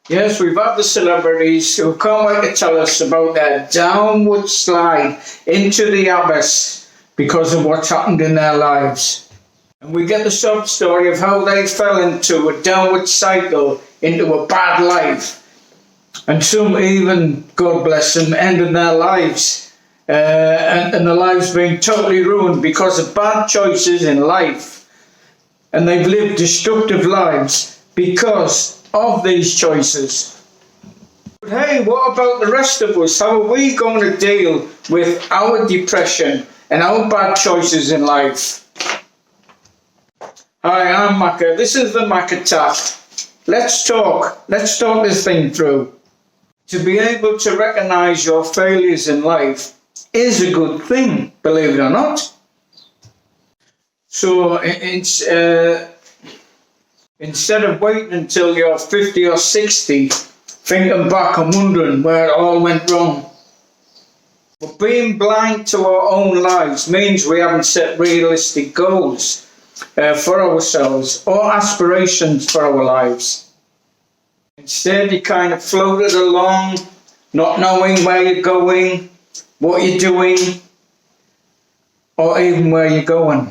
Yes, we've had the celebrities who can't wait to tell us about their downward slide into the abyss because of what's happened in their lives. And we get the sob story of how they fell into a downward cycle, into a bad life. And some even, God bless them, ended their lives. And their lives being totally ruined because of bad choices in life. And they've lived destructive lives because of these choices. But hey, what about the rest of us? How are we going to deal with our depression and our bad choices in life? Hi, I'm Macca. This is the Macca Tap. Let's talk this thing through. To be able to recognize your failures in life is a good thing, believe it or not. So instead of waiting until you're 50 or 60, thinking back and wondering where it all went wrong. But being blind to our own lives means we haven't set realistic goals for ourselves or aspirations for our lives. Instead, you kind of floated along, not knowing where you're going, what you're doing, or even where you're going.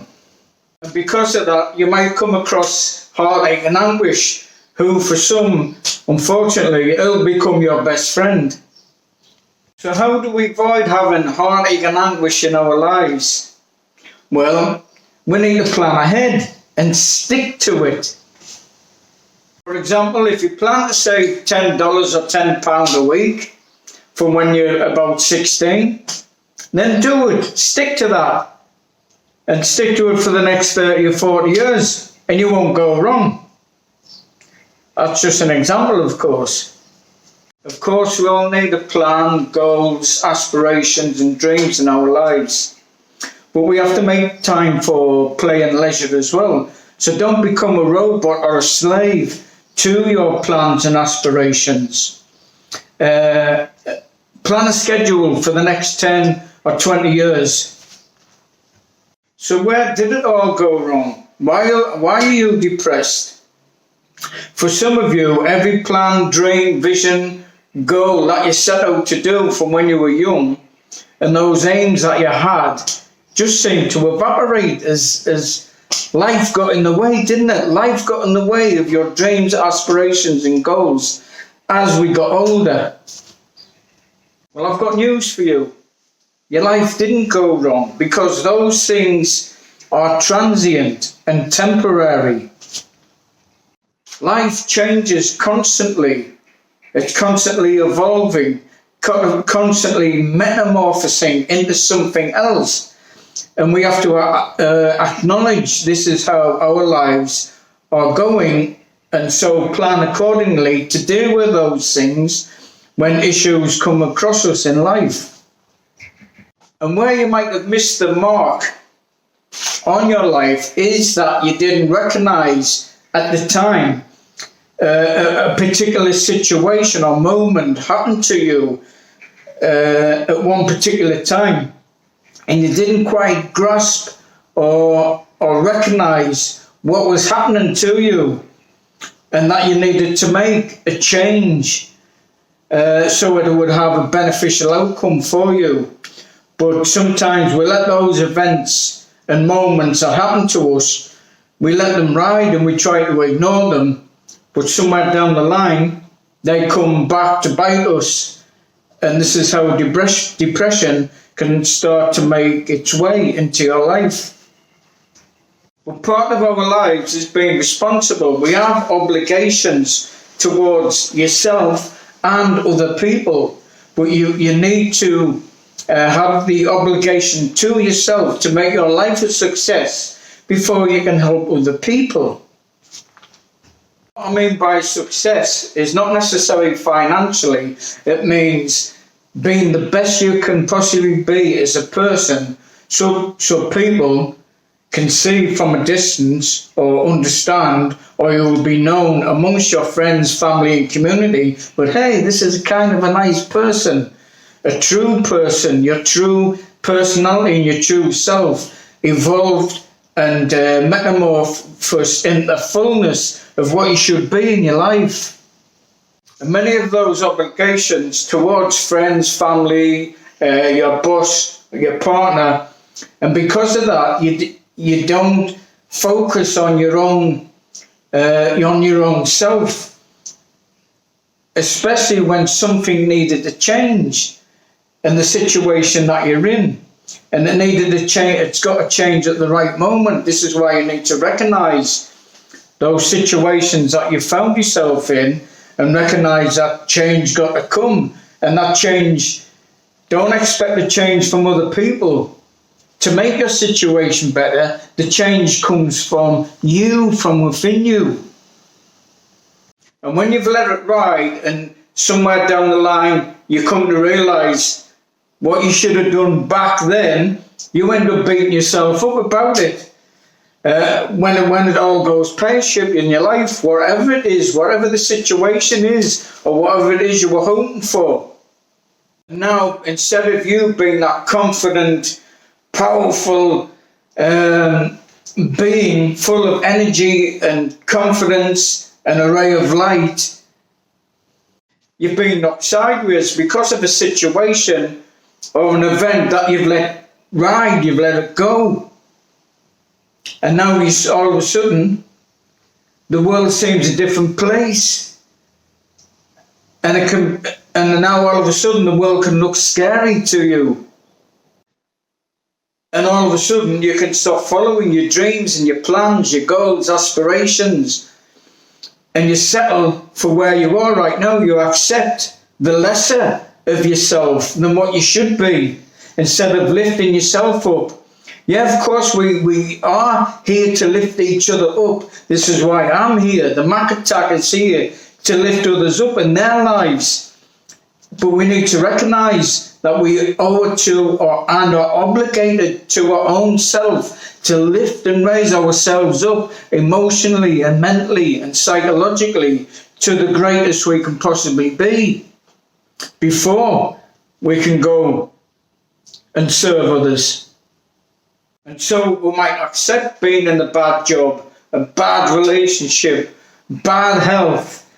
And because of that, you might come across heartache and anguish, who for some, unfortunately, it'll become your best friend. So how do we avoid having heartache and anguish in our lives? Well, we need to plan ahead and stick to it. For example, if you plan to save $10 or £10 a week from when you're about 16, then do it. Stick to that. And stick to it for the next 30 or 40 years, and you won't go wrong. That's just an example, of course. Of course, we all need a plan, goals, aspirations, and dreams in our lives. But we have to make time for play and leisure as well. So don't become a robot or a slave to your plans and aspirations. Plan a schedule for the next 10 or 20 years. So where did it all go wrong? Why are you depressed? For some of you, every plan, dream, vision, goal that you set out to do from when you were young, and those aims that you had, just seemed to evaporate as life got in the way, didn't it? Life got in the way of your dreams, aspirations, and goals as we got older. Well, I've got news for you. Your life didn't go wrong, because those things are transient and temporary. Life changes constantly. It's constantly evolving, constantly metamorphosing into something else. And we have to acknowledge this is how our lives are going, and so plan accordingly to deal with those things when issues come across us in life. And where you might have missed the mark on your life is that you didn't recognize at the time a particular situation or moment happened to you at one particular time, and you didn't quite grasp or recognize what was happening to you, and that you needed to make a change so it would have a beneficial outcome for you. But sometimes we let those events and moments that happen to us, we let them ride and we try to ignore them. But somewhere down the line, they come back to bite us. And this is how depression can start to make its way into your life. But part of our lives is being responsible. We have obligations towards yourself and other people. But you need to have the obligation to yourself to make your life a success before you can help other people. What I mean by success is not necessarily financially. It means being the best you can possibly be as a person, so people can see from a distance or understand, or you will be known amongst your friends, family and community, but hey, this is kind of a nice person. A true person, your true personality and your true self evolved and metamorphosed in the fullness of what you should be in your life. And many of those obligations towards friends, family, your boss, your partner, and because of that, you don't focus on your own self, especially when something needed to change in the situation that you're in, and it needed to change. It's got to change at the right moment. This is why you need to recognise those situations that you found yourself in, and recognise that change got to come, and that change, don't expect the change from other people to make your situation better. The change comes from you, from within you. And when you've let it ride, and somewhere down the line you come to realise what you should have done back then, you end up beating yourself up about it. When it all goes pear-shaped in your life, whatever it is, whatever the situation is, or whatever it is you were hoping for. Now, instead of you being that confident, powerful being full of energy and confidence, an array of light, you've been knocked sideways because of a situation or an event that you've let ride, you've let it go. And now all of a sudden, the world seems a different place. And now all of a sudden the world can look scary to you. And all of a sudden you can stop following your dreams and your plans, your goals, aspirations. And you settle for where you are right now. You accept the lesser of yourself than what you should be, instead of lifting yourself up. Yeah, of course, we are here to lift each other up. This is why I'm here. The Mac Attack is here to lift others up in their lives. But we need to recognise that we owe it to and are obligated to our own self to lift and raise ourselves up emotionally and mentally and psychologically to the greatest we can possibly be before we can go and serve others. And so we might accept being in a bad job, a bad relationship, bad health,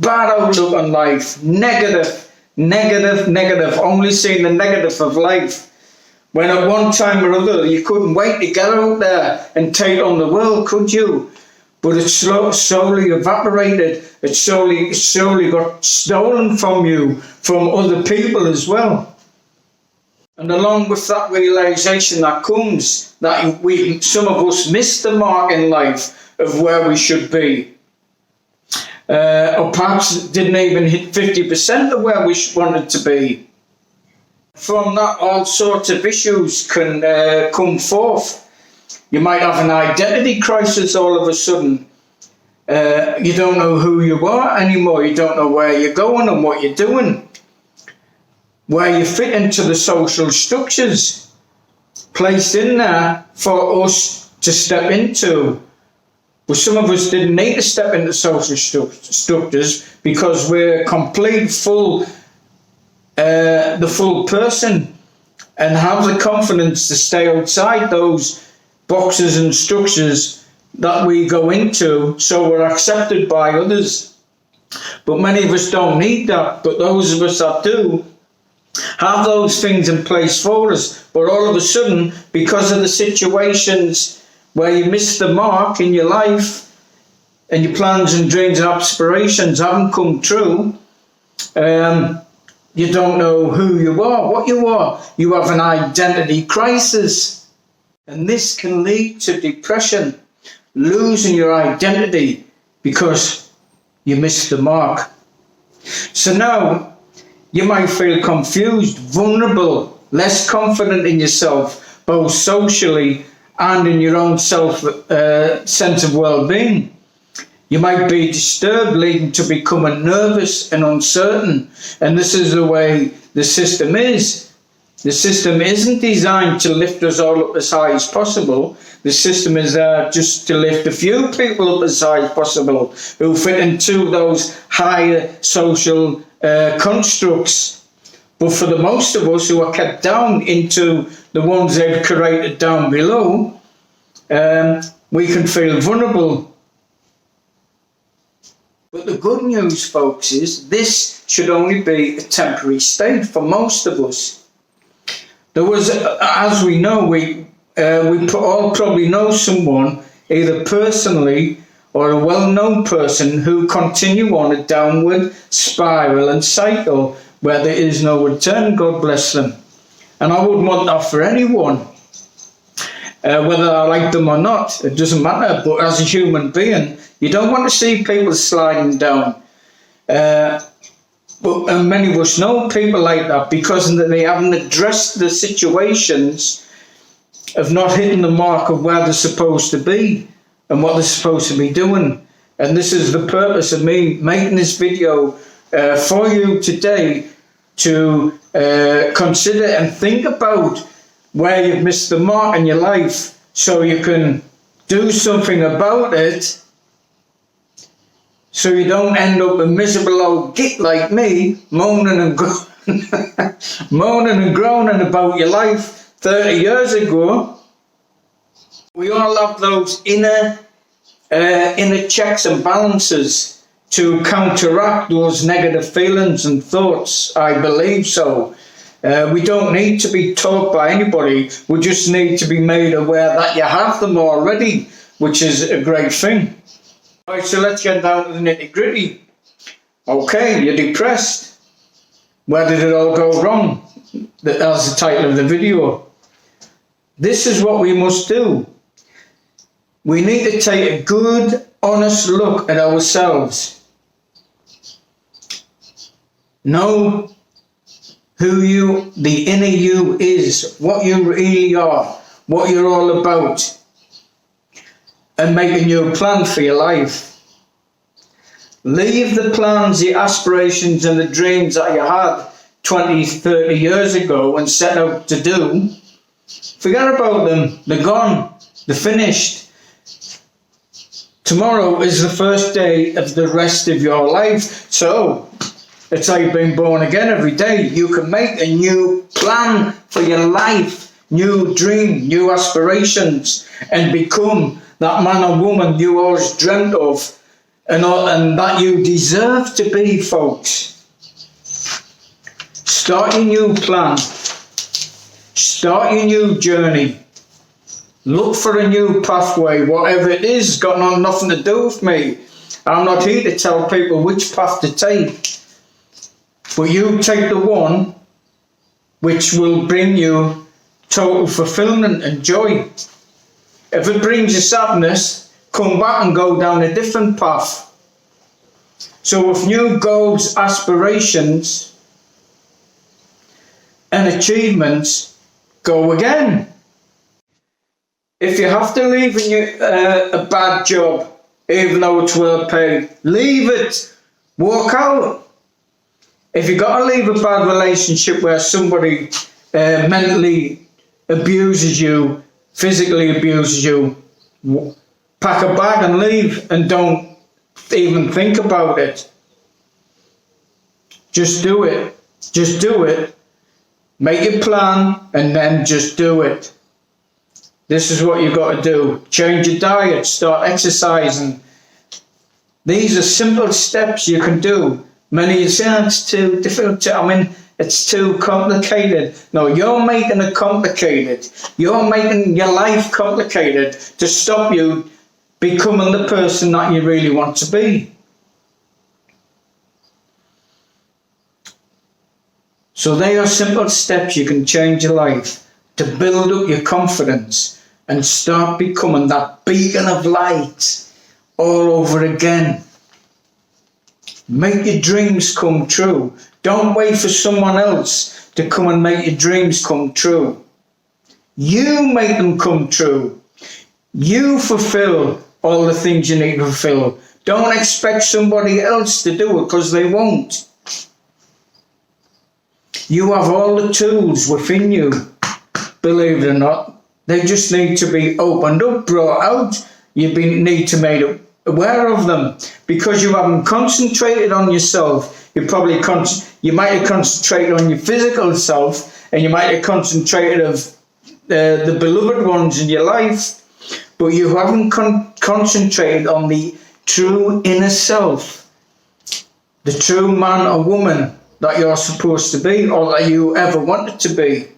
bad outlook on life, negative, only seeing the negative of life. When at one time or other you couldn't wait to get out there and take on the world, could you? But it slowly evaporated. It slowly got stolen from you, from other people as well. And along with that realisation that comes, that some of us missed the mark in life of where we should be. Or perhaps didn't even hit 50% of where we wanted to be. From that, all sorts of issues can come forth. You might have an identity crisis all of a sudden. You don't know who you are anymore. You don't know where you're going and what you're doing, where you fit into the social structures placed in there for us to step into. But some of us didn't need to step into social structures because we're complete, the full person, and have the confidence to stay outside those boxes and structures that we go into, so we're accepted by others. But many of us don't need that. But those of us that do have those things in place for us. But all of a sudden, because of the situations where you missed the mark in your life and your plans and dreams and aspirations haven't come true, you don't know who you are, what you are. You have an identity crisis. And this can lead to depression, losing your identity because you missed the mark. So now you might feel confused, vulnerable, less confident in yourself, both socially and in your own sense of well-being. You might be disturbed, leading to becoming nervous and uncertain. And this is the way the system is. The system isn't designed to lift us all up as high as possible. The system is there just to lift a few people up as high as possible who fit into those higher social constructs. But for the most of us who are kept down into the ones they've created down below, we can feel vulnerable. But the good news, folks, is this should only be a temporary state for most of us. There was, as we know, we all probably know someone, either personally or a well-known person, who continue on a downward spiral and cycle where there is no return. God bless them. And I wouldn't want that for anyone. Whether I like them or not, it doesn't matter. But as a human being, you don't want to see people sliding down. And many of us know people like that because they haven't addressed the situations of not hitting the mark of where they're supposed to be and what they're supposed to be doing. And this is the purpose of me making this video for you today, to consider and think about where you've missed the mark in your life so you can do something about it, so you don't end up a miserable old git like me, moaning and groaning about your life 30 years ago. We all have those inner checks and balances to counteract those negative feelings and thoughts. I believe so. We don't need to be taught by anybody. We just need to be made aware that you have them already, which is a great thing. Right, so let's get down to the nitty-gritty. Okay, you're depressed. Where did it all go wrong? That's the title of the video. This is what we must do. We need to take a good, honest look at ourselves. Know who the inner you is, what you really are, what you're all about, and make a new plan for your life. Leave the plans, the aspirations and the dreams that you had 20, 30 years ago and set out to do. Forget about them. They're gone. They're finished. Tomorrow is the first day of the rest of your life. So it's like being born again every day. You can make a new plan for your life, new dream, new aspirations, and become that man or woman you always dreamt of and that you deserve to be, folks. Start your new plan. Start your new journey. Look for a new pathway, whatever it is, got nothing to do with me. I'm not here to tell people which path to take. But you take the one which will bring you total fulfillment and joy. If it brings you sadness, come back and go down a different path. So with new goals, aspirations and achievements, go again. If you have to leave a bad job, even though it's well paid, leave it. Walk out. If you've got to leave a bad relationship where somebody mentally abuses you, physically abuses you, pack a bag and leave, and don't even think about it. Just do it. Just do it. Make a plan and then just do it. This is what you've got to do. Change your diet, start exercising. These are simple steps you can do. Many say it's too difficult. It's too complicated. No, you're making it complicated. You're making your life complicated to stop you becoming the person that you really want to be. So they are simple steps you can change your life to build up your confidence and start becoming that beacon of light all over again. Make your dreams come true. Don't wait for someone else to come and make your dreams come true. You make them come true. You fulfill all the things you need to fulfill. Don't expect somebody else to do it, because they won't. You have all the tools within you, believe it or not. They just need to be opened up, brought out. You need to be made aware of them, because you haven't concentrated on yourself. You might have concentrated on your physical self, and you might have concentrated on the beloved ones in your life, but you haven't concentrated on the true inner self, the true man or woman that you're supposed to be, or that you ever wanted to be.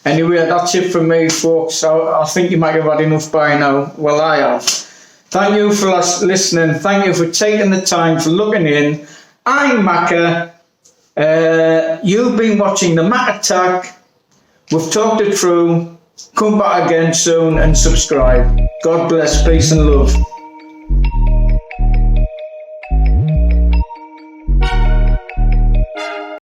Anyway, that's it from me, folks. I think you might have had enough by now. Well, I have. Thank you for listening. Thank you for taking the time for looking in. I'm Macca. You've been watching the Mac Attack. We've talked it through. Come back again soon and subscribe. God bless, peace and love.